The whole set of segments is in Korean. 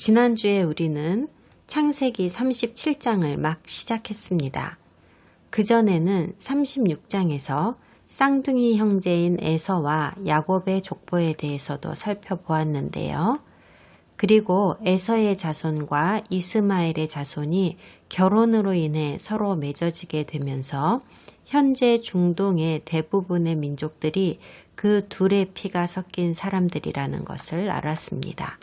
지난주에 우리는 창세기 37장을 막 시작했습니다. 그전에는 36장에서 쌍둥이 형제인 에서와 야곱의 족보에 대해서도 살펴보았는데요. 그리고 에서의 자손과 이스마엘의 자손이 결혼으로 인해 서로 맺어지게 되면서 현재 중동의 대부분의 민족들이 그 둘의 피가 섞인 사람들이라는 것을 알았습니다.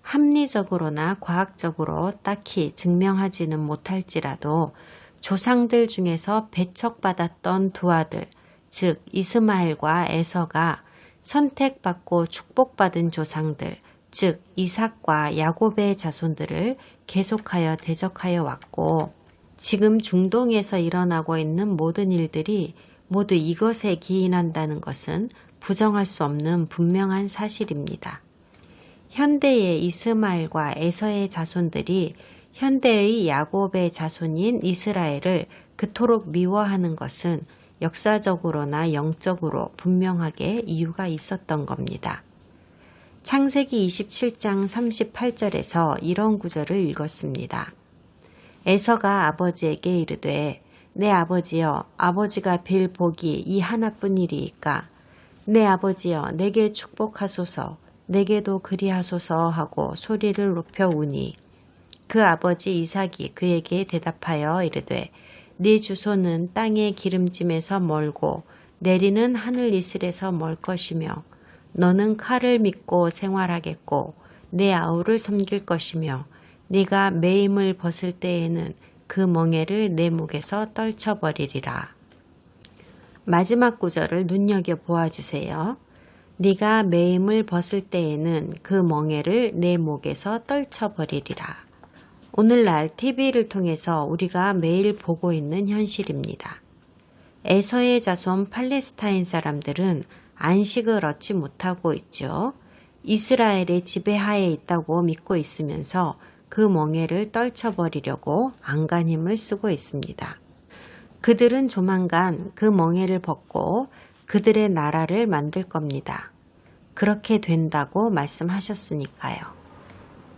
합리적으로나 과학적으로 딱히 증명하지는 못할지라도 조상들 중에서 배척받았던 두 아들, 즉 이스마엘과 에서가 선택받고 축복받은 조상들, 즉 이삭과 야곱의 자손들을 계속하여 대적하여 왔고, 지금 중동에서 일어나고 있는 모든 일들이 모두 이것에 기인한다는 것은 부정할 수 없는 분명한 사실입니다. 현대의 이스마엘과 에서의 자손들이 현대의 야곱의 자손인 이스라엘을 그토록 미워하는 것은 역사적으로나 영적으로 분명하게 이유가 있었던 겁니다. 창세기 27장 38절에서 이런 구절을 읽었습니다. 에서가 아버지에게 이르되 내 아버지여, 아버지가 빌 복이 이 하나뿐이리이까 내 아버지여, 내게 축복하소서, 내게도 그리하소서 하고 소리를 높여 우니 그 아버지 이삭이 그에게 대답하여 이르되 네 주소는 땅의 기름짐에서 멀고 내리는 하늘 이슬에서 멀 것이며 너는 칼을 믿고 생활하겠고 내 아우를 섬길 것이며 네가 매임을 벗을 때에는 그 멍에를 내 목에서 떨쳐버리리라. 마지막 구절을 눈여겨보아 주세요. 네가 매임을 벗을 때에는 그 멍에를 내 목에서 떨쳐버리리라. 오늘날 TV를 통해서 우리가 매일 보고 있는 현실입니다. 에서의 자손 팔레스타인 사람들은 안식을 얻지 못하고 있죠. 이스라엘의 지배하에 있다고 믿고 있으면서 그 멍에를 떨쳐버리려고 안간힘을 쓰고 있습니다. 그들은 조만간 그 멍에를 벗고 그들의 나라를 만들 겁니다. 그렇게 된다고 말씀하셨으니까요.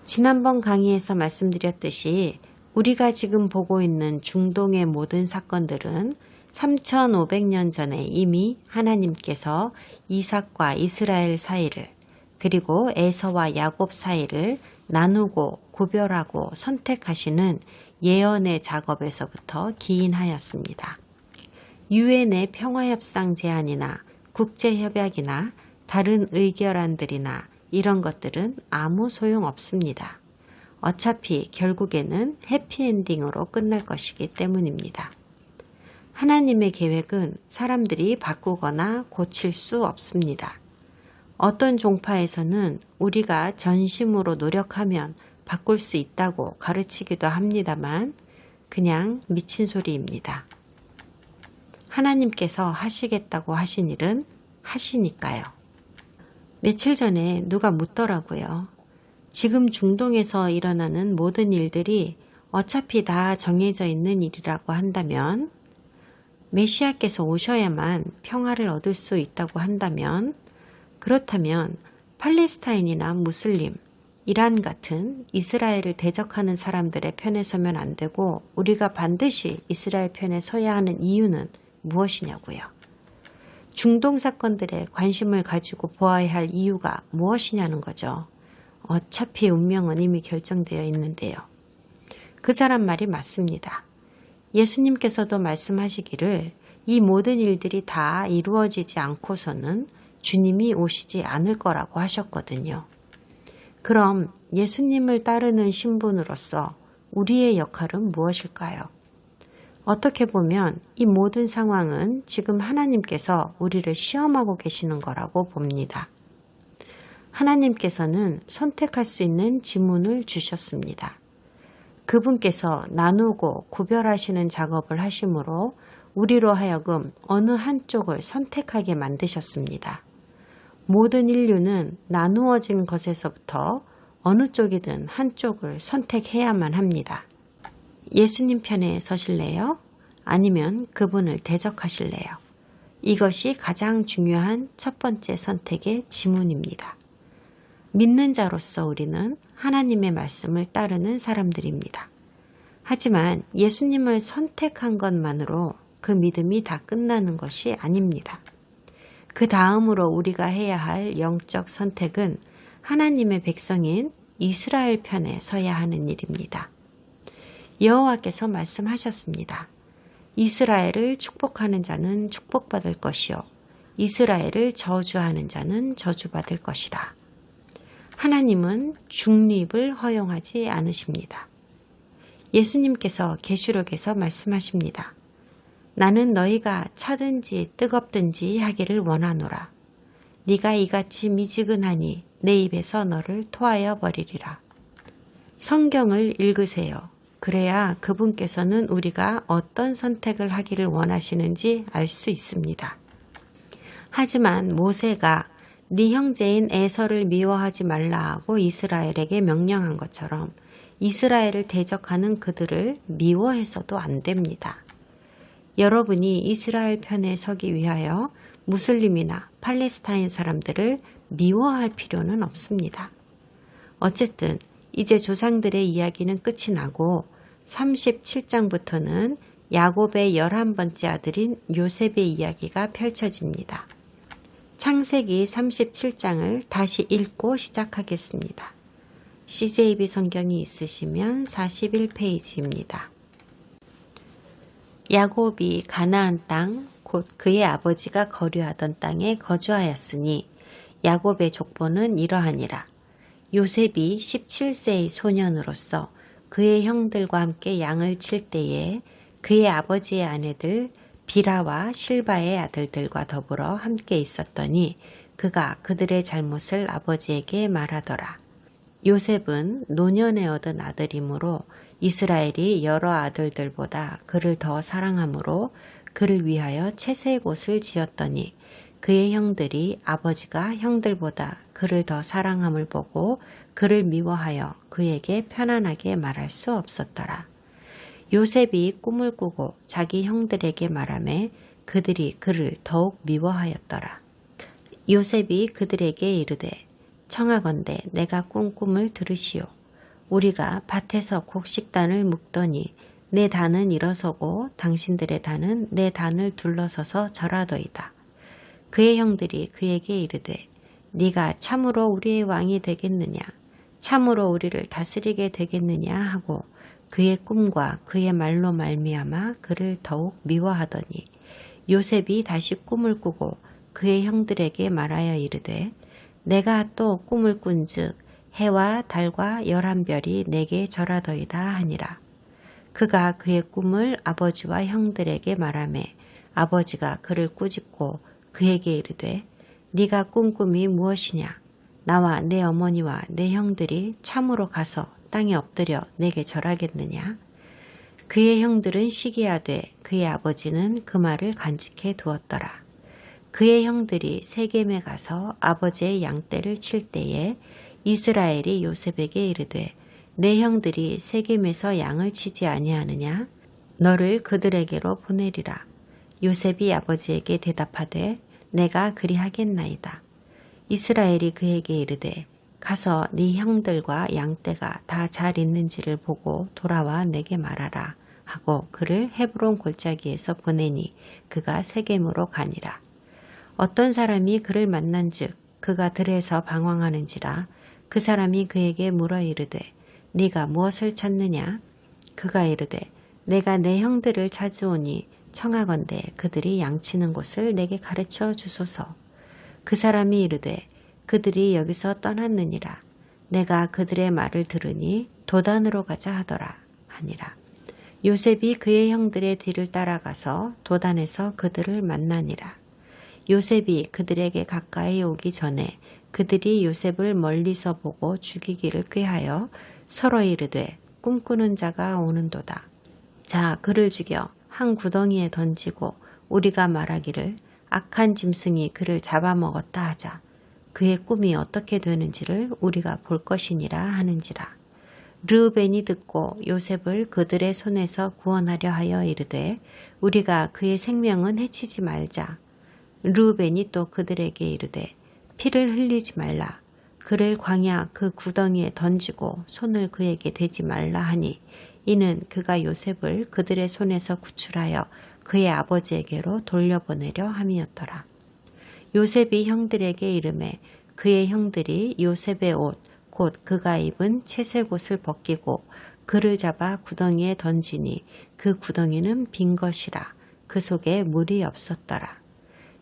지난번 강의에서 말씀드렸듯이 우리가 지금 보고 있는 중동의 모든 사건들은 3500년 전에 이미 하나님께서 이삭과 이스라엘 사이를 그리고 에서와 야곱 사이를 나누고 구별하고 선택하시는 예언의 작업에서부터 기인하였습니다. 유엔의 평화협상 제안이나 국제협약이나 다른 의결안들이나 이런 것들은 아무 소용 없습니다. 어차피 결국에는 해피엔딩으로 끝날 것이기 때문입니다. 하나님의 계획은 사람들이 바꾸거나 고칠 수 없습니다. 어떤 종파에서는 우리가 전심으로 노력하면 바꿀 수 있다고 가르치기도 합니다만 그냥 미친 소리입니다. 하나님께서 하시겠다고 하신 일은 하시니까요. 며칠 전에 누가 묻더라고요. 지금 중동에서 일어나는 모든 일들이 어차피 다 정해져 있는 일이라고 한다면, 메시아께서 오셔야만 평화를 얻을 수 있다고 한다면, 그렇다면 팔레스타인이나 무슬림, 이란 같은 이스라엘을 대적하는 사람들의 편에 서면 안 되고 우리가 반드시 이스라엘 편에 서야 하는 이유는 무엇이냐고요. 중동 사건들에 관심을 가지고 보아야 할 이유가 무엇이냐는 거죠. 어차피 운명은 이미 결정되어 있는데요. 그 사람 말이 맞습니다. 예수님께서도 말씀하시기를 이 모든 일들이 다 이루어지지 않고서는 주님이 오시지 않을 거라고 하셨거든요. 그럼 예수님을 따르는 신분으로서 우리의 역할은 무엇일까요? 어떻게 보면 이 모든 상황은 지금 하나님께서 우리를 시험하고 계시는 거라고 봅니다. 하나님께서는 선택할 수 있는 지문을 주셨습니다. 그분께서 나누고 구별하시는 작업을 하심으로 우리로 하여금 어느 한쪽을 선택하게 만드셨습니다. 모든 인류는 나누어진 것에서부터 어느 쪽이든 한쪽을 선택해야만 합니다. 예수님 편에 서실래요? 아니면 그분을 대적하실래요? 이것이 가장 중요한 첫 번째 선택의 지문입니다. 믿는 자로서 우리는 하나님의 말씀을 따르는 사람들입니다. 하지만 예수님을 선택한 것만으로 그 믿음이 다 끝나는 것이 아닙니다. 그 다음으로 우리가 해야 할 영적 선택은 하나님의 백성인 이스라엘 편에 서야 하는 일입니다. 여호와께서 말씀하셨습니다. 이스라엘을 축복하는 자는 축복받을 것이요 이스라엘을 저주하는 자는 저주받을 것이라. 하나님은 중립을 허용하지 않으십니다. 예수님께서 계시록에서 말씀하십니다. 나는 너희가 차든지 뜨겁든지 하기를 원하노라. 네가 이같이 미지근하니 내 입에서 너를 토하여 버리리라. 성경을 읽으세요. 그래야 그분께서는 우리가 어떤 선택을 하기를 원하시는지 알 수 있습니다. 하지만 모세가 네 형제인 에서를 미워하지 말라 하고 이스라엘에게 명령한 것처럼 이스라엘을 대적하는 그들을 미워해서도 안 됩니다. 여러분이 이스라엘 편에 서기 위하여 무슬림이나 팔레스타인 사람들을 미워할 필요는 없습니다. 어쨌든 이제 조상들의 이야기는 끝이 나고 37장부터는 야곱의 11번째 아들인 요셉의 이야기가 펼쳐집니다. 창세기 37장을 다시 읽고 시작하겠습니다. CJB 성경이 있으시면 41페이지입니다. 야곱이 가나안 땅, 곧 그의 아버지가 거류하던 땅에 거주하였으니 야곱의 족보는 이러하니라. 요셉이 17세의 소년으로서 그의 형들과 함께 양을 칠 때에 그의 아버지의 아내들 비라와 실바의 아들들과 더불어 함께 있었더니 그가 그들의 잘못을 아버지에게 말하더라. 요셉은 노년에 얻은 아들이므로 이스라엘이 여러 아들들보다 그를 더 사랑하므로 그를 위하여 채색 옷을 지었더니 그의 형들이 아버지가 형들보다 그를 더 사랑함을 보고 그를 미워하여 그에게 편안하게 말할 수 없었더라. 요셉이 꿈을 꾸고 자기 형들에게 말하매 그들이 그를 더욱 미워하였더라. 요셉이 그들에게 이르되 청하건대 내가 꾼 꿈을 들으시오. 우리가 밭에서 곡식단을 묶더니 내 단은 일어서고 당신들의 단은 내 단을 둘러서서 절하더이다. 그의 형들이 그에게 이르되 네가 참으로 우리의 왕이 되겠느냐 참으로 우리를 다스리게 되겠느냐 하고 그의 꿈과 그의 말로 말미암아 그를 더욱 미워하더니 요셉이 다시 꿈을 꾸고 그의 형들에게 말하여 이르되 내가 또 꿈을 꾼즉 해와 달과 11별이 내게 절하더이다 하니라. 그가 그의 꿈을 아버지와 형들에게 말하매 아버지가 그를 꾸짖고 그에게 이르되 네가 꾼 꿈이 무엇이냐? 나와 내 어머니와 내 형들이 참으로 가서 땅에 엎드려 내게 절하겠느냐? 그의 형들은 시기하되 그의 아버지는 그 말을 간직해 두었더라. 그의 형들이 세겜에 가서 아버지의 양떼를 칠 때에 이스라엘이 요셉에게 이르되 내 형들이 세겜에서 양을 치지 아니하느냐? 너를 그들에게로 보내리라. 요셉이 아버지에게 대답하되 내가 그리하겠나이다. 이스라엘이 그에게 이르되 가서 네 형들과 양떼가 다 잘 있는지를 보고 돌아와 내게 말하라 하고 그를 헤브론 골짜기에서 보내니 그가 세겜으로 가니라. 어떤 사람이 그를 만난즉 그가 들에서 방황하는지라 그 사람이 그에게 물어 이르되 네가 무엇을 찾느냐? 그가 이르되 내가 내 형들을 찾으오니 청하건대 그들이 양치는 곳을 내게 가르쳐 주소서. 그 사람이 이르되 그들이 여기서 떠났느니라. 내가 그들의 말을 들으니 도단으로 가자 하더라 하니라. 요셉이 그의 형들의 뒤를 따라가서 도단에서 그들을 만나니라. 요셉이 그들에게 가까이 오기 전에 그들이 요셉을 멀리서 보고 죽이기를 꾀하여 서로 이르되 꿈꾸는 자가 오는도다. 자, 그를 죽여 한 구덩이에 던지고 우리가 말하기를 악한 짐승이 그를 잡아먹었다 하자. 그의 꿈이 어떻게 되는지를 우리가 볼 것이니라 하는지라. 르우벤이 듣고 요셉을 그들의 손에서 구원하려 하여 이르되 우리가 그의 생명은 해치지 말자. 르우벤이 또 그들에게 이르되 피를 흘리지 말라. 그를 광야 그 구덩이에 던지고 손을 그에게 대지 말라 하니 이는 그가 요셉을 그들의 손에서 구출하여 그의 아버지에게로 돌려보내려 함이었더라. 요셉이 형들에게 이르매 그의 형들이 요셉의 옷 곧 그가 입은 채색 옷을 벗기고 그를 잡아 구덩이에 던지니 그 구덩이는 빈 것이라 그 속에 물이 없었더라.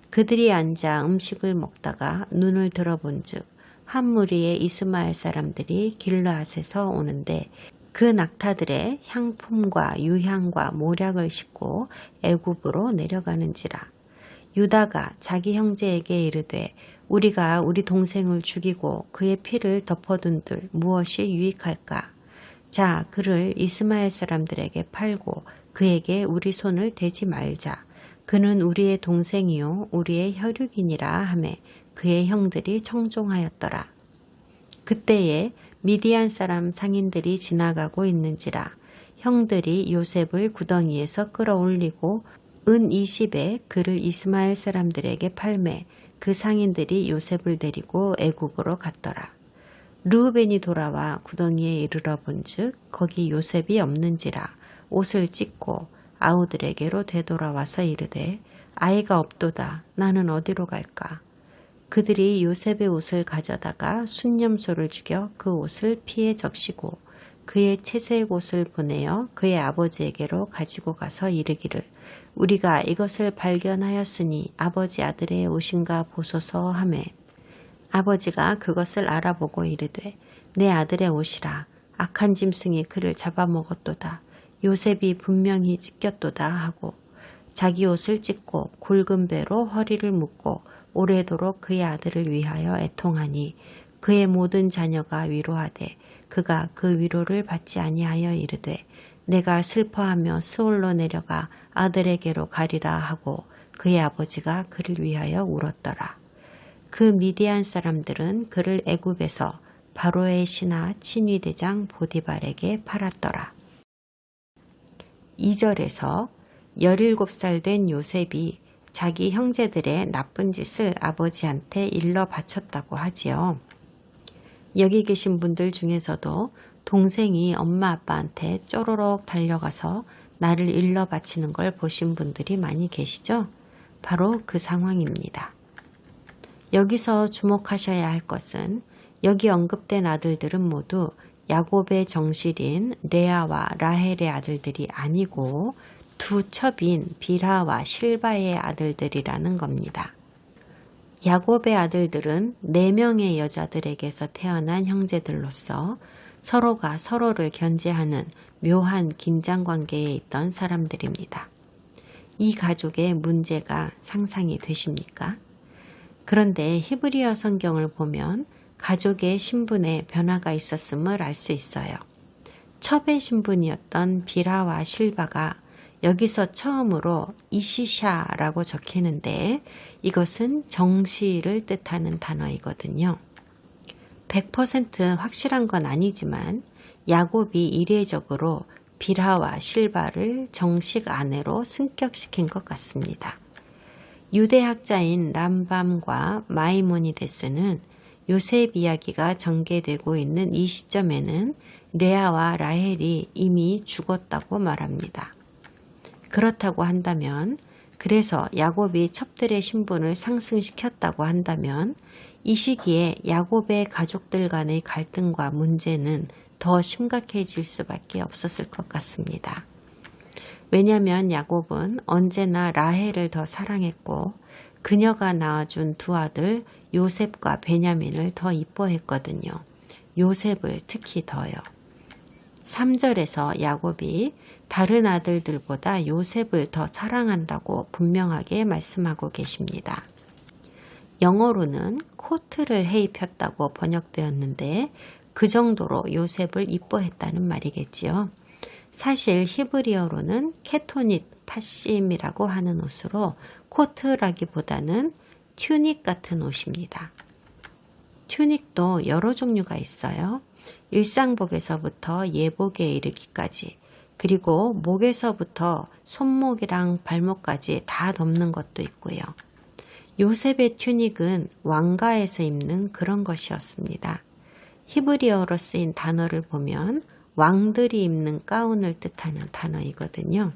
그들이 앉아 음식을 먹다가 눈을 들어본즉 한 무리의 이스마엘 사람들이 길르앗에서 오는데 그 낙타들의 향품과 유향과 모략을 싣고 애굽으로 내려가는지라. 유다가 자기 형제에게 이르되 우리가 우리 동생을 죽이고 그의 피를 덮어둔들 무엇이 유익할까? 자, 그를 이스마엘 사람들에게 팔고 그에게 우리 손을 대지 말자. 그는 우리의 동생이요 우리의 혈육이니라 하매 그의 형들이 청종하였더라. 그때에 미디안 사람 상인들이 지나가고 있는지라 형들이 요셉을 구덩이에서 끌어올리고 은 20에 그를 이스마엘 사람들에게 팔매 그 상인들이 요셉을 데리고 애굽으로 갔더라. 르우벤이 돌아와 구덩이에 이르러 본즉 거기 요셉이 없는지라 옷을 찢고 아우들에게로 되돌아와서 이르되 아이가 없도다. 나는 어디로 갈까? 그들이 요셉의 옷을 가져다가 순념소를 죽여 그 옷을 피에 적시고 그의 채색 옷을 보내어 그의 아버지에게로 가지고 가서 이르기를 우리가 이것을 발견하였으니 아버지 아들의 옷인가 보소서 하매 아버지가 그것을 알아보고 이르되 내 아들의 옷이라 악한 짐승이 그를 잡아먹었도다. 요셉이 분명히 찢겼도다 하고 자기 옷을 찢고 굵은 배로 허리를 묶고 오래도록 그의 아들을 위하여 애통하니 그의 모든 자녀가 위로하되 그가 그 위로를 받지 아니하여 이르되 내가 슬퍼하며 스올로 내려가 아들에게로 가리라 하고 그의 아버지가 그를 위하여 울었더라. 그 미디안 사람들은 그를 애굽에서 바로의 신하 친위대장 보디발에게 팔았더라. 2절에서 17살 된 요셉이 자기 형제들의 나쁜 짓을 아버지한테 일러 바쳤다고 하지요. 여기 계신 분들 중에서도 동생이 엄마 아빠한테 쪼로록 달려가서 나를 일러 바치는 걸 보신 분들이 많이 계시죠? 바로 그 상황입니다. 여기서 주목하셔야 할 것은 여기 언급된 아들들은 모두 야곱의 정실인 레아와 라헬의 아들들이 아니고 두 첩인 빌하와 실바의 아들들이라는 겁니다. 야곱의 아들들은 4명의 여자들에게서 태어난 형제들로서 서로가 서로를 견제하는 묘한 긴장관계에 있던 사람들입니다. 이 가족의 문제가 상상이 되십니까? 그런데 히브리어 성경을 보면 가족의 신분에 변화가 있었음을 알 수 있어요. 첩의 신분이었던 빌하와 실바가 여기서 처음으로 이시샤라고 적히는데 이것은 정시를 뜻하는 단어이거든요. 100% 확실한 건 아니지만 야곱이 이례적으로 빌하와 실바를 정식 아내로 승격시킨 것 같습니다. 유대학자인 람밤과 마이모니데스는 요셉 이야기가 전개되고 있는 이 시점에는 레아와 라헬이 이미 죽었다고 말합니다. 그렇다고 한다면 그래서 야곱이 첩들의 신분을 상승시켰다고 한다면 이 시기에 야곱의 가족들 간의 갈등과 문제는 더 심각해질 수밖에 없었을 것 같습니다. 왜냐하면 야곱은 언제나 라헬을 더 사랑했고 그녀가 낳아준 두 아들 요셉과 베냐민을 더 이뻐했거든요. 요셉을 특히 더요. 3절에서 야곱이 다른 아들들보다 요셉을 더 사랑한다고 분명하게 말씀하고 계십니다. 영어로는 코트를 해입혔다고 번역되었는데 그 정도로 요셉을 이뻐했다는 말이겠지요. 사실 히브리어로는 케토닛 파심이라고 하는 옷으로 코트라기보다는 튜닉 같은 옷입니다. 튜닉도 여러 종류가 있어요. 일상복에서부터 예복에 이르기까지 그리고 목에서부터 손목이랑 발목까지 다 덮는 것도 있고요. 요셉의 튜닉은 왕가에서 입는 그런 것이었습니다. 히브리어로 쓰인 단어를 보면 왕들이 입는 가운을 뜻하는 단어이거든요.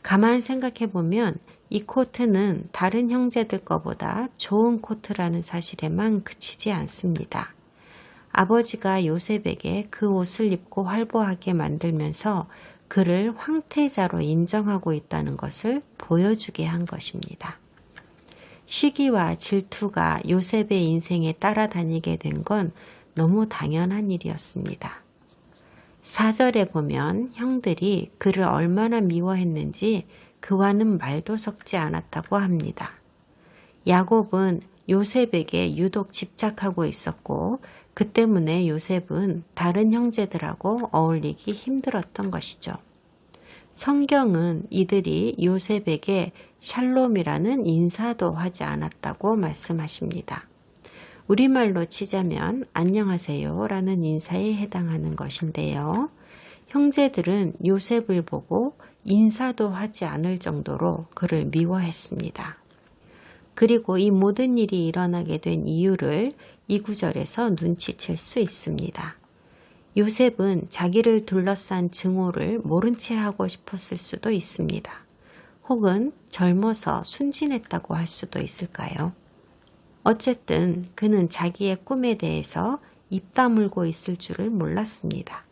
가만 생각해 보면 이 코트는 다른 형제들 거보다 좋은 코트라는 사실에만 그치지 않습니다. 아버지가 요셉에게 그 옷을 입고 활보하게 만들면서 그를 황태자로 인정하고 있다는 것을 보여주게 한 것입니다. 시기와 질투가 요셉의 인생에 따라다니게 된 건 너무 당연한 일이었습니다. 4절에 보면 형들이 그를 얼마나 미워했는지 그와는 말도 섞지 않았다고 합니다. 야곱은 요셉에게 유독 집착하고 있었고 그 때문에 요셉은 다른 형제들하고 어울리기 힘들었던 것이죠. 성경은 이들이 요셉에게 샬롬이라는 인사도 하지 않았다고 말씀하십니다. 우리말로 치자면 안녕하세요 라는 인사에 해당하는 것인데요. 형제들은 요셉을 보고 인사도 하지 않을 정도로 그를 미워했습니다. 그리고 이 모든 일이 일어나게 된 이유를 이 구절에서 눈치챌 수 있습니다. 요셉은 자기를 둘러싼 증오를 모른 채 하고 싶었을 수도 있습니다. 혹은 젊어서 순진했다고 할 수도 있을까요? 어쨌든 그는 자기의 꿈에 대해서 입 다물고 있을 줄을 몰랐습니다.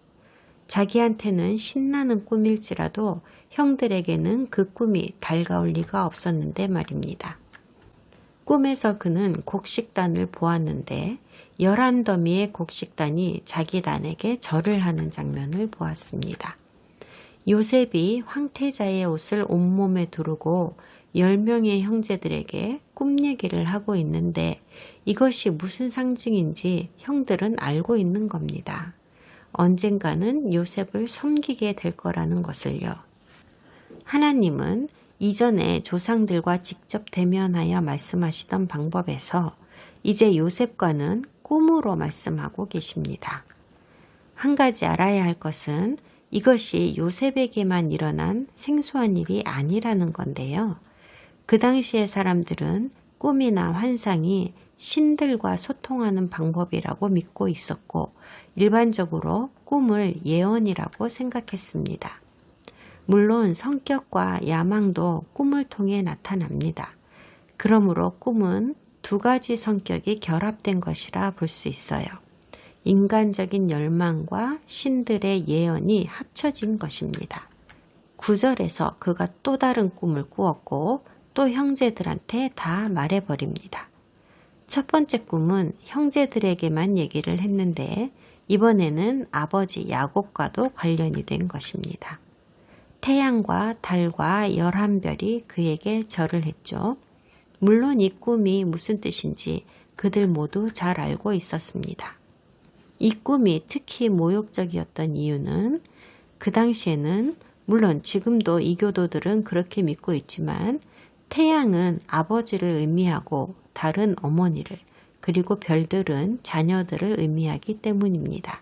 자기한테는 신나는 꿈일지라도 형들에게는 그 꿈이 달가울 리가 없었는데 말입니다. 꿈에서 그는 곡식단을 보았는데 11더미의 곡식단이 자기 단에게 절을 하는 장면을 보았습니다. 요셉이 황태자의 옷을 온몸에 두르고 10명의 형제들에게 꿈 얘기를 하고 있는데 이것이 무슨 상징인지 형들은 알고 있는 겁니다. 언젠가는 요셉을 섬기게 될 거라는 것을요. 하나님은 이전에 조상들과 직접 대면하여 말씀하시던 방법에서 이제 요셉과는 꿈으로 말씀하고 계십니다. 한 가지 알아야 할 것은 이것이 요셉에게만 일어난 생소한 일이 아니라는 건데요. 그 당시의 사람들은 꿈이나 환상이 신들과 소통하는 방법이라고 믿고 있었고 일반적으로 꿈을 예언이라고 생각했습니다. 물론 성격과 야망도 꿈을 통해 나타납니다. 그러므로 꿈은 두 가지 성격이 결합된 것이라 볼 수 있어요. 인간적인 열망과 신들의 예언이 합쳐진 것입니다. 9절에서 그가 또 다른 꿈을 꾸었고 또 형제들한테 다 말해버립니다. 첫 번째 꿈은 형제들에게만 얘기를 했는데 이번에는 아버지 야곱과도 관련이 된 것입니다. 태양과 달과 11별이 그에게 절을 했죠. 물론 이 꿈이 무슨 뜻인지 그들 모두 잘 알고 있었습니다. 이 꿈이 특히 모욕적이었던 이유는 그 당시에는 물론 지금도 이교도들은 그렇게 믿고 있지만 태양은 아버지를 의미하고 달은 어머니를 그리고 별들은 자녀들을 의미하기 때문입니다.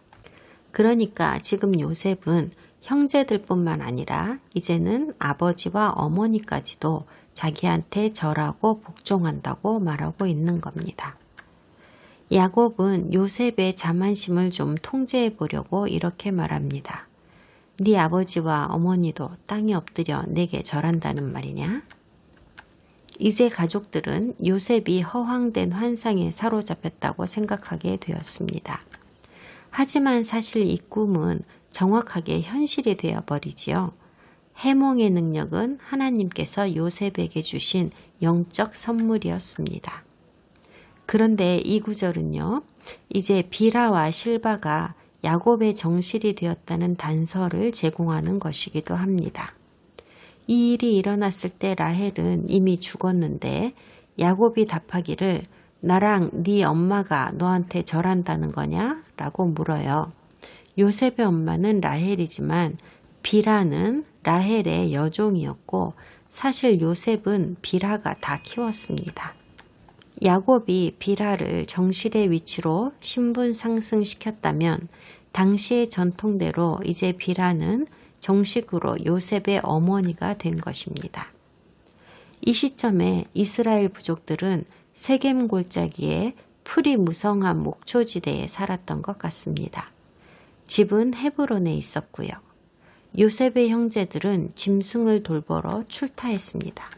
그러니까 지금 요셉은 형제들뿐만 아니라 이제는 아버지와 어머니까지도 자기한테 절하고 복종한다고 말하고 있는 겁니다. 야곱은 요셉의 자만심을 좀 통제해 보려고 이렇게 말합니다. 네 아버지와 어머니도 땅에 엎드려 내게 절한다는 말이냐? 이제 가족들은 요셉이 허황된 환상에 사로잡혔다고 생각하게 되었습니다. 하지만 사실 이 꿈은 정확하게 현실이 되어버리지요. 해몽의 능력은 하나님께서 요셉에게 주신 영적 선물이었습니다. 그런데 이 구절은요, 이제 비라와 실바가 야곱의 정실이 되었다는 단서를 제공하는 것이기도 합니다. 이 일이 일어났을 때 라헬은 이미 죽었는데 야곱이 답하기를 나랑 네 엄마가 너한테 절한다는 거냐? 라고 물어요. 요셉의 엄마는 라헬이지만 비라는 라헬의 여종이었고 사실 요셉은 비라가 다 키웠습니다. 야곱이 비라를 정실의 위치로 신분 상승시켰다면 당시의 전통대로 이제 비라는 정식으로 요셉의 어머니가 된 것입니다. 이 시점에 이스라엘 부족들은 세겜 골짜기에 풀이 무성한 목초지대에 살았던 것 같습니다. 집은 헤브론에 있었고요. 요셉의 형제들은 짐승을 돌보러 출타했습니다.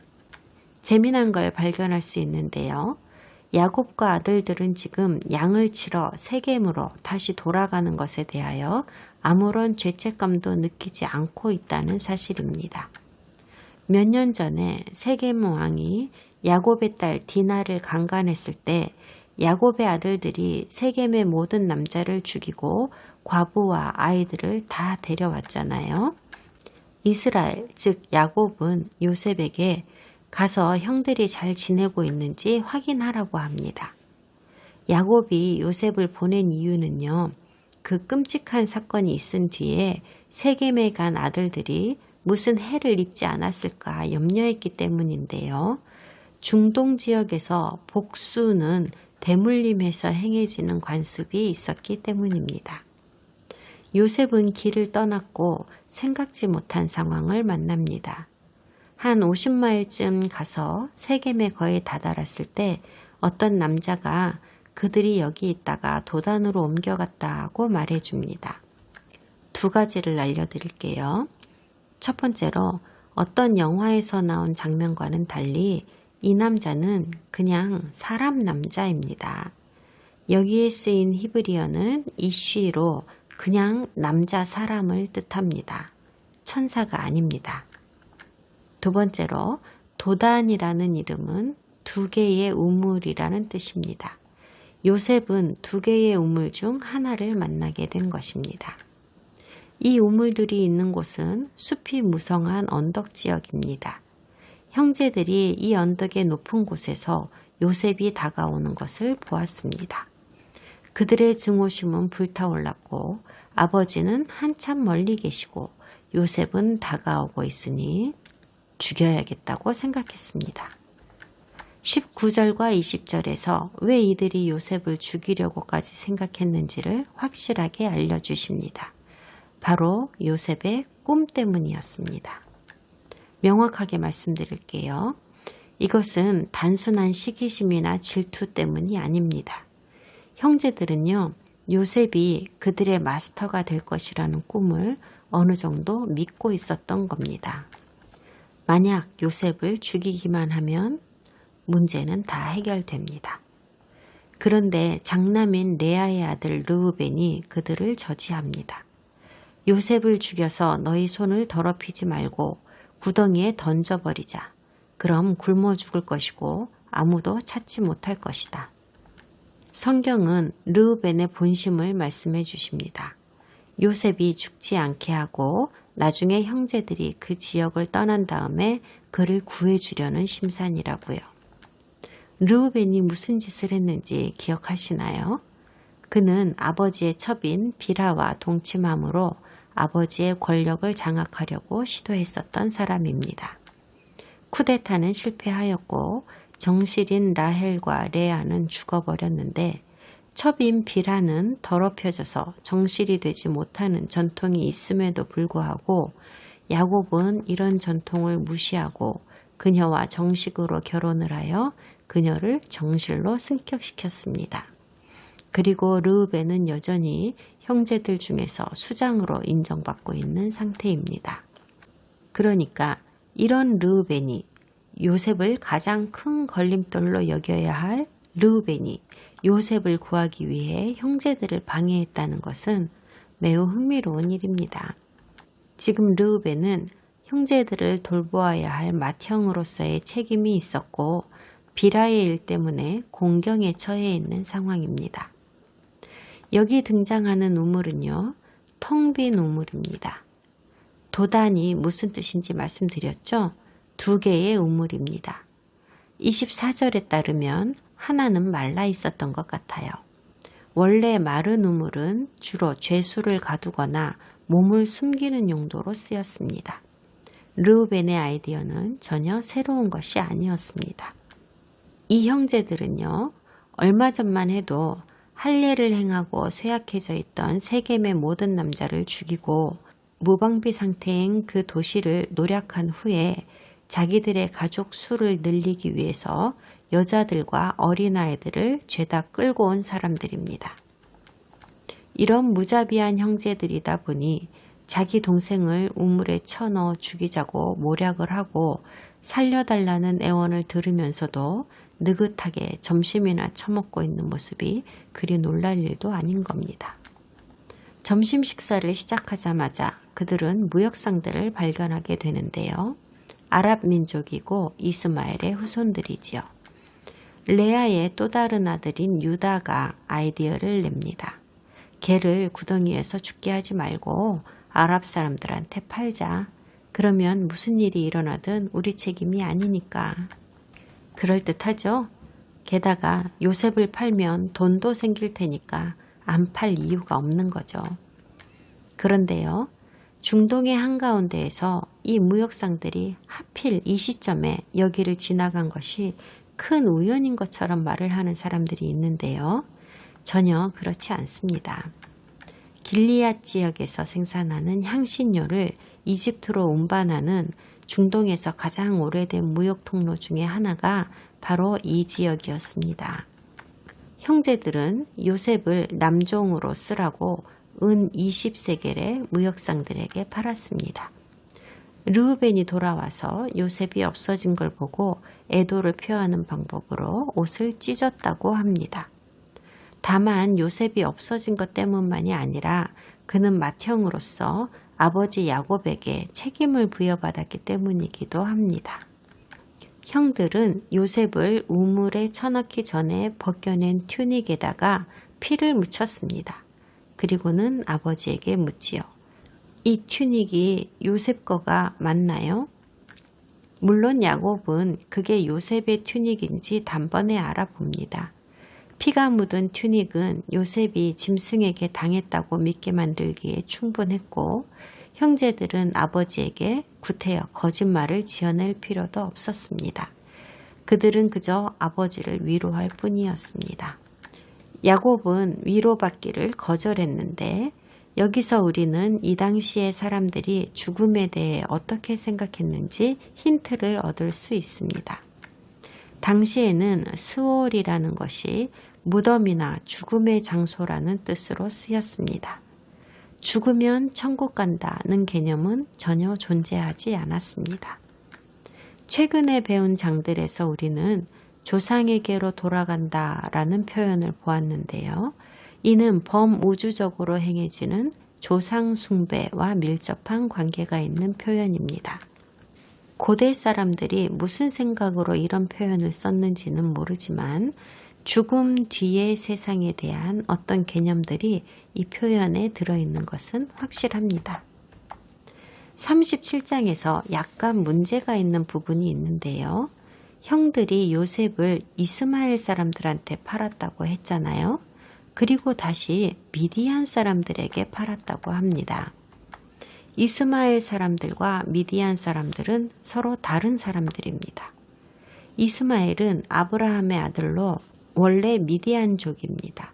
재미난 걸 발견할 수 있는데요. 야곱과 아들들은 지금 양을 치러 세겜으로 다시 돌아가는 것에 대하여 아무런 죄책감도 느끼지 않고 있다는 사실입니다. 몇 년 전에 세겜 왕이 야곱의 딸 디나를 강간했을 때 야곱의 아들들이 세겜의 모든 남자를 죽이고 과부와 아이들을 다 데려왔잖아요. 이스라엘, 즉 야곱은 요셉에게 가서 형들이 잘 지내고 있는지 확인하라고 합니다. 야곱이 요셉을 보낸 이유는요. 그 끔찍한 사건이 있은 뒤에 세겜에 간 아들들이 무슨 해를 입지 않았을까 염려했기 때문인데요. 중동 지역에서 복수는 대물림해서 행해지는 관습이 있었기 때문입니다. 요셉은 길을 떠났고 생각지 못한 상황을 만납니다. 한 50마일쯤 가서 세겜에 거의 다다랐을 때 어떤 남자가 그들이 여기 있다가 도단으로 옮겨갔다고 말해줍니다. 두 가지를 알려드릴게요. 첫 번째로 어떤 영화에서 나온 장면과는 달리 이 남자는 그냥 사람 남자입니다. 여기에 쓰인 히브리어는 이쉬로 그냥 남자 사람을 뜻합니다. 천사가 아닙니다. 두 번째로 도단이라는 이름은 두 개의 우물이라는 뜻입니다. 요셉은 두 개의 우물 중 하나를 만나게 된 것입니다. 이 우물들이 있는 곳은 숲이 무성한 언덕 지역입니다. 형제들이 이 언덕의 높은 곳에서 요셉이 다가오는 것을 보았습니다. 그들의 증오심은 불타올랐고 아버지는 한참 멀리 계시고 요셉은 다가오고 있으니 죽여야겠다고 생각했습니다. 19절과 20절에서 왜 이들이 요셉을 죽이려고까지 생각했는지를 확실하게 알려주십니다. 바로 요셉의 꿈 때문이었습니다. 명확하게 말씀드릴게요. 이것은 단순한 시기심이나 질투 때문이 아닙니다. 형제들은요, 요셉이 그들의 마스터가 될 것이라는 꿈을 어느 정도 믿고 있었던 겁니다. 만약 요셉을 죽이기만 하면 문제는 다 해결됩니다. 그런데 장남인 레아의 아들 르우벤이 그들을 저지합니다. 요셉을 죽여서 너희 손을 더럽히지 말고 구덩이에 던져버리자. 그럼 굶어 죽을 것이고 아무도 찾지 못할 것이다. 성경은 르우벤의 본심을 말씀해 주십니다. 요셉이 죽지 않게 하고 나중에 형제들이 그 지역을 떠난 다음에 그를 구해주려는 심산이라고요. 르우벤이 무슨 짓을 했는지 기억하시나요? 그는 아버지의 첩인 비라와 동침함으로 아버지의 권력을 장악하려고 시도했었던 사람입니다. 쿠데타는 실패하였고 정실인 라헬과 레아는 죽어버렸는데 첩인 비라는 더럽혀져서 정실이 되지 못하는 전통이 있음에도 불구하고 야곱은 이런 전통을 무시하고 그녀와 정식으로 결혼을 하여 그녀를 정실로 승격시켰습니다. 그리고 르우벤은 여전히 형제들 중에서 수장으로 인정받고 있는 상태입니다. 그러니까 이런 르우벤이 요셉을 가장 큰 걸림돌로 여겨야 할 르우벤이 요셉을 구하기 위해 형제들을 방해했다는 것은 매우 흥미로운 일입니다. 지금 르우벤은 형제들을 돌보아야 할 맏형으로서의 책임이 있었고 비라의 일 때문에 공경에 처해 있는 상황입니다. 여기 등장하는 우물은요, 텅 빈 우물입니다. 도단이 무슨 뜻인지 말씀드렸죠? 두 개의 우물입니다. 24절에 따르면 하나는 말라 있었던 것 같아요. 원래 마른 우물은 주로 죄수를 가두거나 몸을 숨기는 용도로 쓰였습니다. 르우벤의 아이디어는 전혀 새로운 것이 아니었습니다. 이 형제들은요, 얼마 전만 해도 할례를 행하고 쇠약해져 있던 세겜의 모든 남자를 죽이고 무방비 상태인 그 도시를 노략한 후에 자기들의 가족 수를 늘리기 위해서 여자들과 어린아이들을 죄다 끌고 온 사람들입니다. 이런 무자비한 형제들이다 보니 자기 동생을 우물에 쳐넣어 죽이자고 모략을 하고 살려달라는 애원을 들으면서도 느긋하게 점심이나 처먹고 있는 모습이 그리 놀랄 일도 아닌 겁니다. 점심 식사를 시작하자마자 그들은 무역상들을 발견하게 되는데요. 아랍 민족이고 이스마엘의 후손들이지요. 레아의 또 다른 아들인 유다가 아이디어를 냅니다. 개를 구덩이에서 죽게 하지 말고 아랍 사람들한테 팔자. 그러면 무슨 일이 일어나든 우리 책임이 아니니까. 그럴듯하죠? 게다가 요셉을 팔면 돈도 생길 테니까 안 팔 이유가 없는 거죠. 그런데요. 중동의 한가운데에서 이 무역상들이 하필 이 시점에 여기를 지나간 것이 큰 우연인 것처럼 말을 하는 사람들이 있는데요. 전혀 그렇지 않습니다. 길리앗 지역에서 생산하는 향신료를 이집트로 운반하는 중동에서 가장 오래된 무역 통로 중에 하나가 바로 이 지역이었습니다. 형제들은 요셉을 남종으로 쓰라고 은 20세겔의 무역상들에게 팔았습니다. 르우벤이 돌아와서 요셉이 없어진 걸 보고 애도를 표하는 방법으로 옷을 찢었다고 합니다. 다만 요셉이 없어진 것 때문만이 아니라 그는 맏형으로서 아버지 야곱에게 책임을 부여받았기 때문이기도 합니다. 형들은 요셉을 우물에 쳐넣기 전에 벗겨낸 튜닉에다가 피를 묻혔습니다. 그리고는 아버지에게 묻지요. 이 튜닉이 요셉 거가 맞나요? 물론 야곱은 그게 요셉의 튜닉인지 단번에 알아봅니다. 피가 묻은 튜닉은 요셉이 짐승에게 당했다고 믿게 만들기에 충분했고 형제들은 아버지에게 구태여 거짓말을 지어낼 필요도 없었습니다. 그들은 그저 아버지를 위로할 뿐이었습니다. 야곱은 위로받기를 거절했는데 여기서 우리는 이 당시의 사람들이 죽음에 대해 어떻게 생각했는지 힌트를 얻을 수 있습니다. 당시에는 스올이라는 것이 무덤이나 죽음의 장소라는 뜻으로 쓰였습니다. 죽으면 천국 간다는 개념은 전혀 존재하지 않았습니다. 최근에 배운 장들에서 우리는 조상에게로 돌아간다라는 표현을 보았는데요. 이는 범우주적으로 행해지는 조상 숭배와 밀접한 관계가 있는 표현입니다. 고대 사람들이 무슨 생각으로 이런 표현을 썼는지는 모르지만 죽음 뒤의 세상에 대한 어떤 개념들이 이 표현에 들어있는 것은 확실합니다. 37장에서 약간 문제가 있는 부분이 있는데요. 형들이 요셉을 이스마엘 사람들한테 팔았다고 했잖아요. 그리고 다시 미디안 사람들에게 팔았다고 합니다. 이스마엘 사람들과 미디안 사람들은 서로 다른 사람들입니다. 이스마엘은 아브라함의 아들로 원래 미디안족입니다.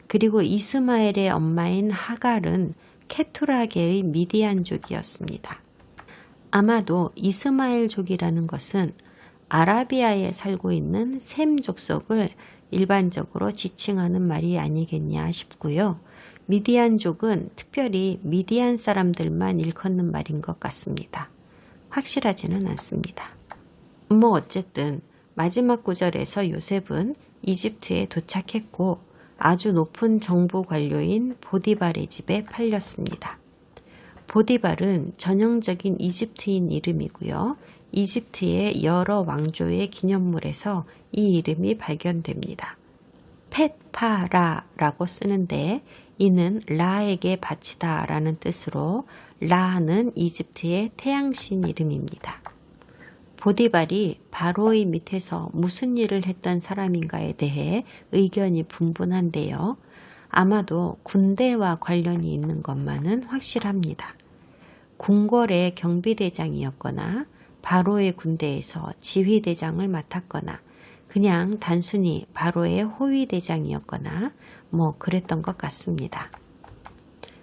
그리고 이스마엘의 엄마인 하갈은 케투라계의 미디안족이었습니다. 아마도 이스마엘족이라는 것은 아라비아에 살고 있는 셈 족속을 일반적으로 지칭하는 말이 아니겠냐 싶고요. 미디안족은 특별히 미디안 사람들만 일컫는 말인 것 같습니다. 확실하지는 않습니다. 어쨌든 마지막 구절에서 요셉은 이집트에 도착했고 아주 높은 정부 관료인 보디발의 집에 팔렸습니다. 보디발은 전형적인 이집트인 이름이고요. 이집트의 여러 왕조의 기념물에서 이 이름이 발견됩니다. 펫파라라고 쓰는데 이는 라에게 바치다 라는 뜻으로 라는 이집트의 태양신 이름입니다. 보디발이 바로의 밑에서 무슨 일을 했던 사람인가에 대해 의견이 분분한데요. 아마도 군대와 관련이 있는 것만은 확실합니다. 궁궐의 경비대장이었거나 바로의 군대에서 지휘대장을 맡았거나 그냥 단순히 바로의 호위대장이었거나 그랬던 것 같습니다.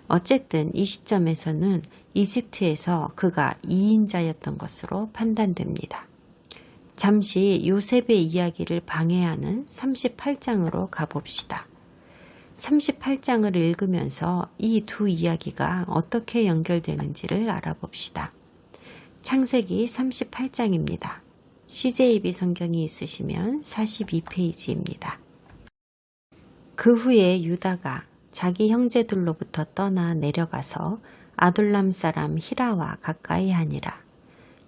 어쨌든 이 시점에서는 이집트에서 그가 2인자였던 것으로 판단됩니다. 잠시 요셉의 이야기를 방해하는 38장으로 가봅시다. 38장을 읽으면서 이 두 이야기가 어떻게 연결되는지를 알아봅시다. 창세기 38장입니다. CJB 성경이 있으시면 42페이지입니다. 그 후에 유다가 자기 형제들로부터 떠나 내려가서 아둘람 사람 히라와 가까이 하니라.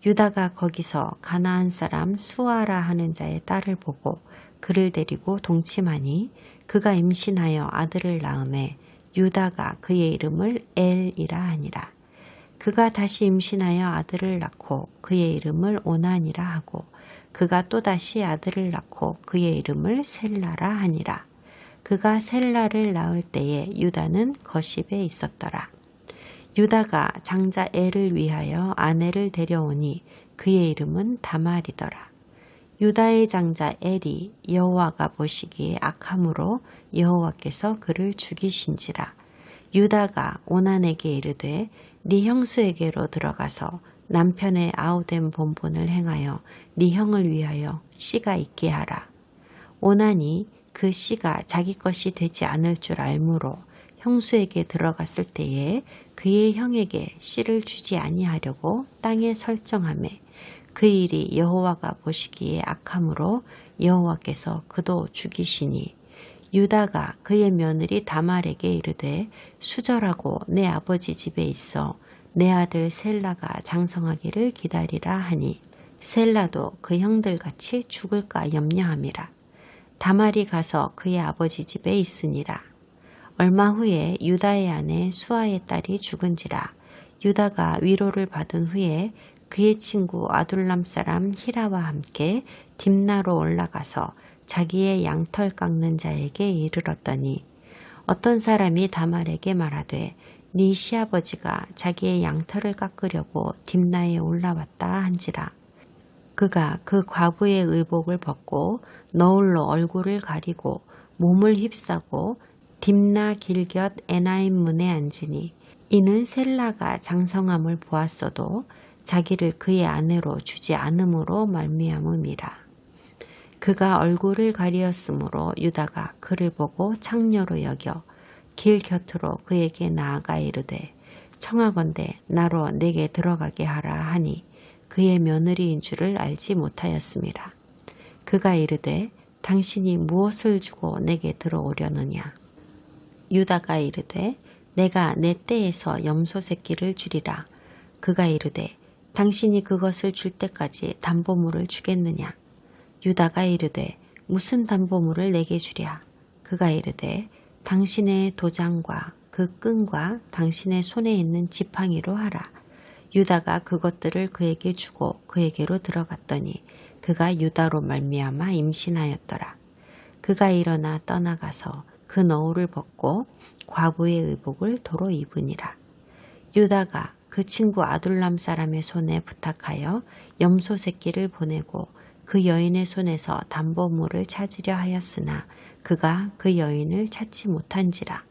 유다가 거기서 가나안 사람 수아라 하는 자의 딸을 보고 그를 데리고 동침하니 그가 임신하여 아들을 낳음에 유다가 그의 이름을 엘이라 하니라. 그가 다시 임신하여 아들을 낳고 그의 이름을 오난이라 하고 그가 또다시 아들을 낳고 그의 이름을 셀라라 하니라. 그가 셀라를 낳을 때에 유다는 거십에 있었더라. 유다가 장자 엘을 위하여 아내를 데려오니 그의 이름은 다말이더라. 유다의 장자 엘이 여호와가 보시기에 악함으로 여호와께서 그를 죽이신지라. 유다가 오난에게 이르되 네 형수에게로 들어가서 남편의 아우된 본분을 행하여 네 형을 위하여 씨가 있게 하라. 오난이 그 씨가 자기 것이 되지 않을 줄 알므로 형수에게 들어갔을 때에 그의 형에게 씨를 주지 아니하려고 땅에 설정하매 그 일이 여호와가 보시기에 악함으로 여호와께서 그도 죽이시니 유다가 그의 며느리 다말에게 이르되 수절하고 내 아버지 집에 있어 내 아들 셀라가 장성하기를 기다리라 하니 셀라도 그 형들같이 죽을까 염려함이라. 다말이 가서 그의 아버지 집에 있으니라. 얼마 후에 유다의 아내 수아의 딸이 죽은지라. 유다가 위로를 받은 후에 그의 친구 아둘람 사람 히라와 함께 딥나로 올라가서 자기의 양털 깎는 자에게 이르렀더니 어떤 사람이 다말에게 말하되 네 시아버지가 자기의 양털을 깎으려고 딥나에 올라왔다 한지라. 그가 그 과부의 의복을 벗고 너울로 얼굴을 가리고 몸을 휩싸고 딥나 길곁 에나임 문에 앉으니 이는 셀라가 장성함을 보았어도 자기를 그의 아내로 주지 않음으로 말미암음이라. 그가 얼굴을 가리었으므로 유다가 그를 보고 창녀로 여겨 길 곁으로 그에게 나아가 이르되 청하건대 나로 내게 들어가게 하라 하니 그의 며느리인 줄을 알지 못하였음이라. 그가 이르되 당신이 무엇을 주고 내게 들어오려느냐. 유다가 이르되 내가 내 떼에서 염소 새끼를 주리라. 그가 이르되 당신이 그것을 줄 때까지 담보물을 주겠느냐. 유다가 이르되 무슨 담보물을 내게 주랴. 그가 이르되 당신의 도장과 그 끈과 당신의 손에 있는 지팡이로 하라. 유다가 그것들을 그에게 주고 그에게로 들어갔더니 그가 유다로 말미암아 임신하였더라. 그가 일어나 떠나가서 그 너울을 벗고 과부의 의복을 도로 입으니라. 유다가 그 친구 아둘람 사람의 손에 부탁하여 염소 새끼를 보내고 그 여인의 손에서 담보물을 찾으려 하였으나 그가 그 여인을 찾지 못한지라.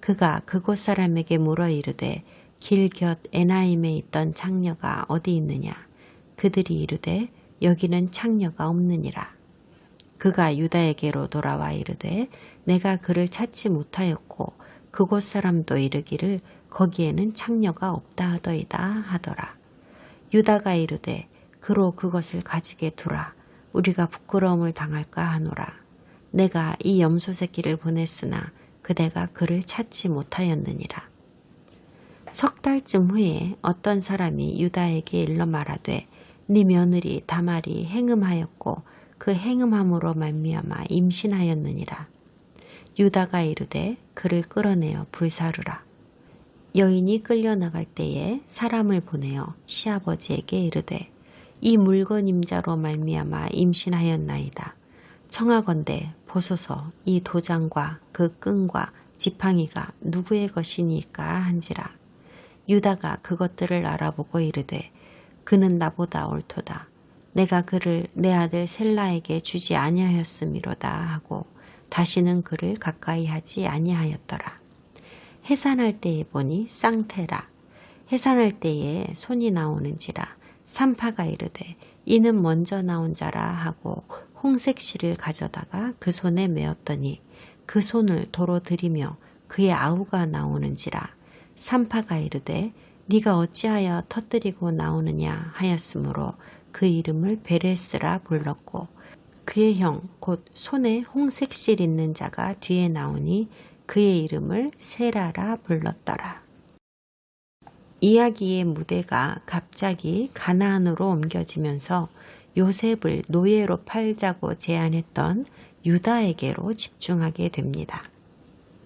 그가 그곳 사람에게 물어 이르되 길 곁 에나임에 있던 창녀가 어디 있느냐. 그들이 이르되 여기는 창녀가 없느니라. 그가 유다에게로 돌아와 이르되 내가 그를 찾지 못하였고 그곳 사람도 이르기를 거기에는 창녀가 없다 하더이다 하더라. 유다가 이르되 그로 그것을 가지게 두라. 우리가 부끄러움을 당할까 하노라. 내가 이 염소 새끼를 보냈으나 그대가 그를 찾지 못하였느니라. 석 달쯤 후에 어떤 사람이 유다에게 일러 말하되 네 며느리 다말이 행음하였고 그 행음함으로 말미암아 임신하였느니라. 유다가 이르되 그를 끌어내어 불사르라. 여인이 끌려나갈 때에 사람을 보내어 시아버지에게 이르되 이 물건 임자로 말미암아 임신하였나이다. 청하건대 보소서 이 도장과 그 끈과 지팡이가 누구의 것이니까 한지라. 유다가 그것들을 알아보고 이르되 그는 나보다 옳도다. 내가 그를 내 아들 셀라에게 주지 아니하였음이로다 하고 다시는 그를 가까이 하지 아니하였더라. 해산할 때에 보니 쌍태라. 해산할 때에 손이 나오는지라. 산파가 이르되 이는 먼저 나온 자라 하고 홍색 실을 가져다가 그 손에 메었더니 그 손을 도로 들이며 그의 아우가 나오는지라. 산파가 이르되 네가 어찌하여 터뜨리고 나오느냐 하였으므로 그 이름을 베레스라 불렀고 그의 형 곧 손에 홍색 실 있는 자가 뒤에 나오니 그의 이름을 세라라 불렀더라. 이야기의 무대가 갑자기 가나안으로 옮겨지면서 요셉을 노예로 팔자고 제안했던 유다에게로 집중하게 됩니다.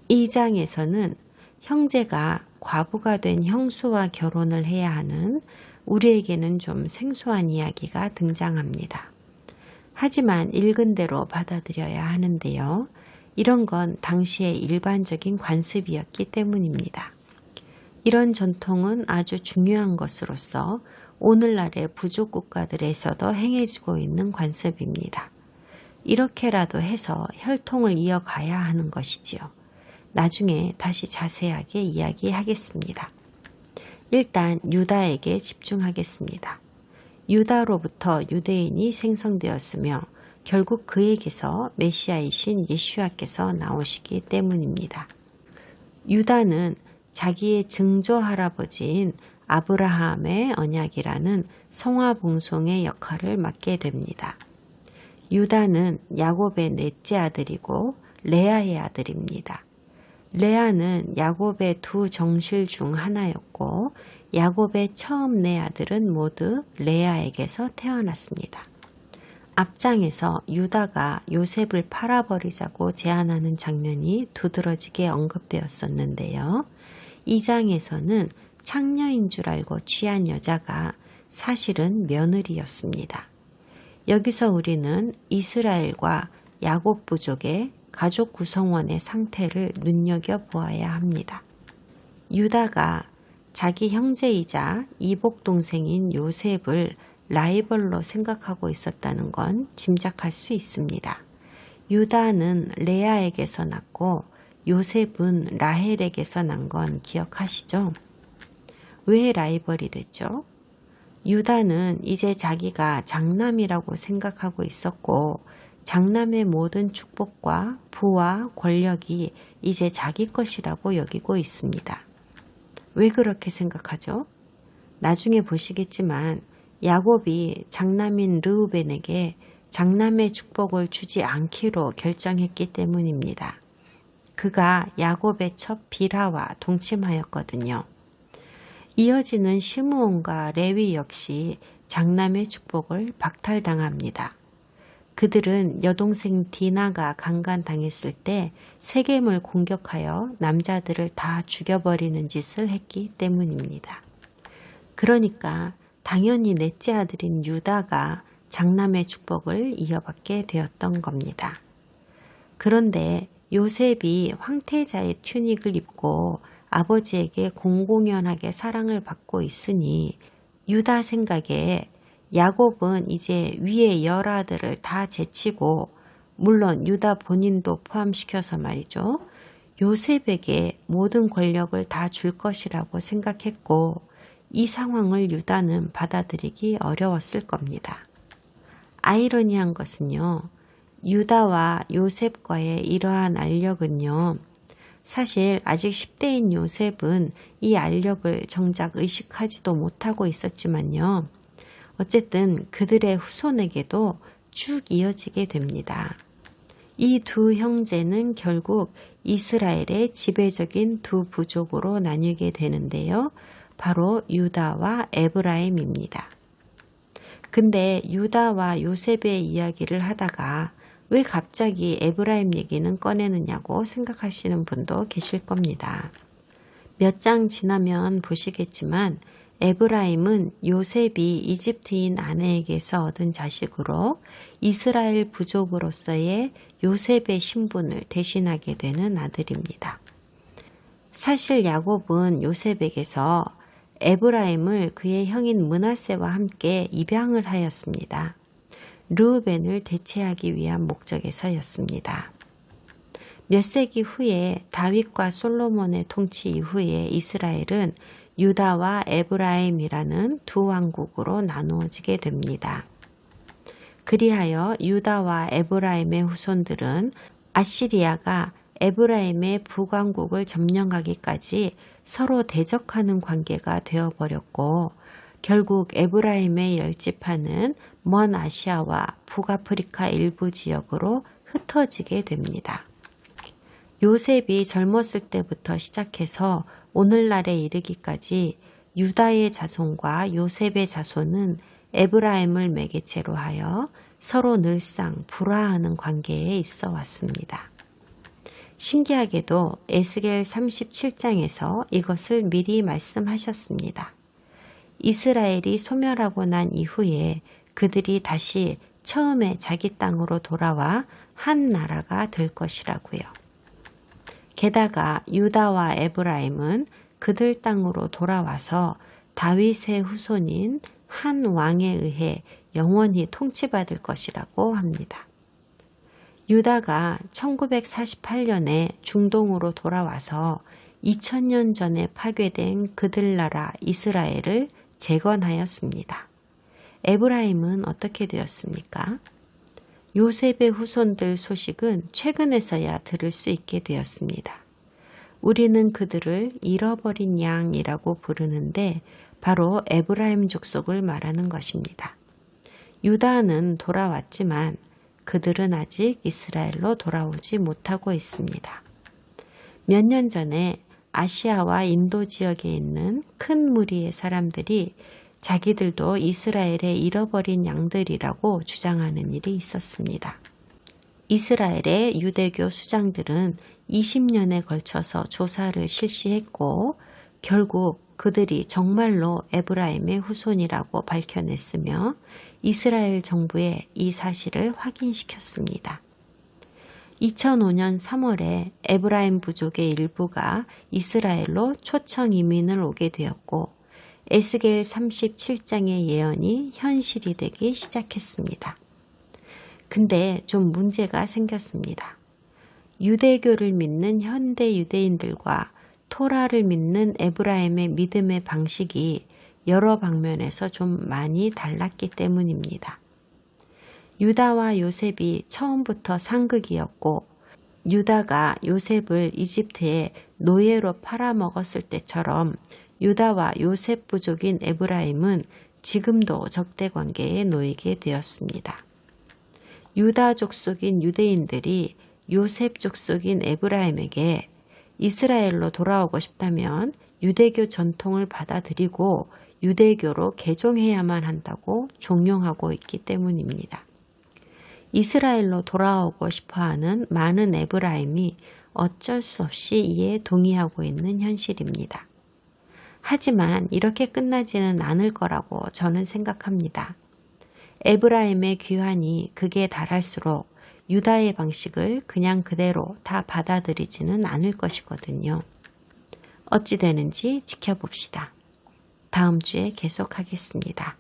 이 장에서는 형제가 과부가 된 형수와 결혼을 해야 하는 우리에게는 좀 생소한 이야기가 등장합니다. 하지만 읽은 대로 받아들여야 하는데요. 이런 건 당시의 일반적인 관습이었기 때문입니다. 이런 전통은 아주 중요한 것으로서 오늘날의 부족 국가들에서도 행해지고 있는 관습입니다. 이렇게라도 해서 혈통을 이어가야 하는 것이지요. 나중에 다시 자세하게 이야기하겠습니다. 일단 유다에게 집중하겠습니다. 유다로부터 유대인이 생성되었으며 결국 그에게서 메시아이신 예수야께서 나오시기 때문입니다. 유다는 자기의 증조 할아버지인 아브라함의 언약이라는 성화봉송의 역할을 맡게 됩니다. 유다는 야곱의 넷째 아들이고 레아의 아들입니다. 레아는 야곱의 두 정실 중 하나였고 야곱의 처음 네 아들은 모두 레아에게서 태어났습니다. 앞장에서 유다가 요셉을 팔아버리자고 제안하는 장면이 두드러지게 언급되었었는데요. 이 장에서는 창녀인 줄 알고 취한 여자가 사실은 며느리였습니다. 여기서 우리는 이스라엘과 야곱 부족의 가족 구성원의 상태를 눈여겨보아야 합니다. 유다가 자기 형제이자 이복 동생인 요셉을 라이벌로 생각하고 있었다는 건 짐작할 수 있습니다. 유다는 레아에게서 났고 요셉은 라헬에게서 난 건 기억하시죠? 왜 라이벌이 됐죠? 유다는 이제 자기가 장남이라고 생각하고 있었고 장남의 모든 축복과 부와 권력이 이제 자기 것이라고 여기고 있습니다. 왜 그렇게 생각하죠? 나중에 보시겠지만 야곱이 장남인 르우벤에게 장남의 축복을 주지 않기로 결정했기 때문입니다. 그가 야곱의 첫 비라와 동침하였거든요. 이어지는 시므온과 레위 역시 장남의 축복을 박탈당합니다. 그들은 여동생 디나가 강간당했을 때 세겜을 공격하여 남자들을 다 죽여버리는 짓을 했기 때문입니다. 그러니까 당연히 넷째 아들인 유다가 장남의 축복을 이어받게 되었던 겁니다. 그런데 요셉이 황태자의 튜닉을 입고 아버지에게 공공연하게 사랑을 받고 있으니 유다 생각에 야곱은 이제 위의 열아들을 다 제치고 물론 유다 본인도 포함시켜서 말이죠. 요셉에게 모든 권력을 다 줄 것이라고 생각했고 이 상황을 유다는 받아들이기 어려웠을 겁니다. 아이러니한 것은요. 유다와 요셉과의 이러한 알력은요. 사실 아직 10대인 요셉은 이 알력을 정작 의식하지도 못하고 있었지만요. 어쨌든 그들의 후손에게도 쭉 이어지게 됩니다. 이 두 형제는 결국 이스라엘의 지배적인 두 부족으로 나뉘게 되는데요. 바로 유다와 에브라임입니다. 근데 유다와 요셉의 이야기를 하다가 왜 갑자기 에브라임 얘기는 꺼내느냐고 생각하시는 분도 계실 겁니다. 몇 장 지나면 보시겠지만 에브라임은 요셉이 이집트인 아내에게서 얻은 자식으로 이스라엘 부족으로서의 요셉의 신분을 대신하게 되는 아들입니다. 사실 야곱은 요셉에게서 에브라임을 그의 형인 므낫세와 함께 입양을 하였습니다. 르우벤을 대체하기 위한 목적에서였습니다. 몇 세기 후에 다윗과 솔로몬의 통치 이후에 이스라엘은 유다와 에브라임이라는 두 왕국으로 나누어지게 됩니다. 그리하여 유다와 에브라임의 후손들은 아시리아가 에브라임의 북왕국을 점령하기까지 서로 대적하는 관계가 되어버렸고 결국 에브라임의 10지파는 먼 아시아와 북아프리카 일부 지역으로 흩어지게 됩니다. 요셉이 젊었을 때부터 시작해서 오늘날에 이르기까지 유다의 자손과 요셉의 자손은 에브라임을 매개체로 하여 서로 늘상 불화하는 관계에 있어 왔습니다. 신기하게도 에스겔 37장에서 이것을 미리 말씀하셨습니다. 이스라엘이 소멸하고 난 이후에 그들이 다시 처음에 자기 땅으로 돌아와 한 나라가 될 것이라고요. 게다가 유다와 에브라임은 그들 땅으로 돌아와서 다윗의 후손인 한 왕에 의해 영원히 통치받을 것이라고 합니다. 유다가 1948년에 중동으로 돌아와서 2000년 전에 파괴된 그들 나라 이스라엘을 재건하였습니다. 에브라임은 어떻게 되었습니까? 요셉의 후손들 소식은 최근에서야 들을 수 있게 되었습니다. 우리는 그들을 잃어버린 양이라고 부르는데 바로 에브라임 족속을 말하는 것입니다. 유다는 돌아왔지만 그들은 아직 이스라엘로 돌아오지 못하고 있습니다. 몇 년 전에 아시아와 인도 지역에 있는 큰 무리의 사람들이 자기들도 이스라엘의 잃어버린 양들이라고 주장하는 일이 있었습니다. 이스라엘의 유대교 수장들은 20년에 걸쳐서 조사를 실시했고 결국 그들이 정말로 에브라임의 후손이라고 밝혀냈으며 이스라엘 정부에 이 사실을 확인시켰습니다. 2005년 3월에 에브라임 부족의 일부가 이스라엘로 초청 이민을 오게 되었고 에스겔 37장의 예언이 현실이 되기 시작했습니다. 근데 좀 문제가 생겼습니다. 유대교를 믿는 현대 유대인들과 토라를 믿는 에브라임의 믿음의 방식이 여러 방면에서 좀 많이 달랐기 때문입니다. 유다와 요셉이 처음부터 상극이었고 유다가 요셉을 이집트에 노예로 팔아먹었을 때처럼 유다와 요셉 부족인 에브라임은 지금도 적대관계에 놓이게 되었습니다. 유다 족속인 유대인들이 요셉 족속인 에브라임에게 이스라엘로 돌아오고 싶다면 유대교 전통을 받아들이고 유대교로 개종해야만 한다고 종용하고 있기 때문입니다. 이스라엘로 돌아오고 싶어하는 많은 에브라임이 어쩔 수 없이 이에 동의하고 있는 현실입니다. 하지만 이렇게 끝나지는 않을 거라고 저는 생각합니다. 에브라임의 귀환이 극에 달할수록 유다의 방식을 그냥 그대로 다 받아들이지는 않을 것이거든요. 어찌 되는지 지켜봅시다. 다음 주에 계속하겠습니다.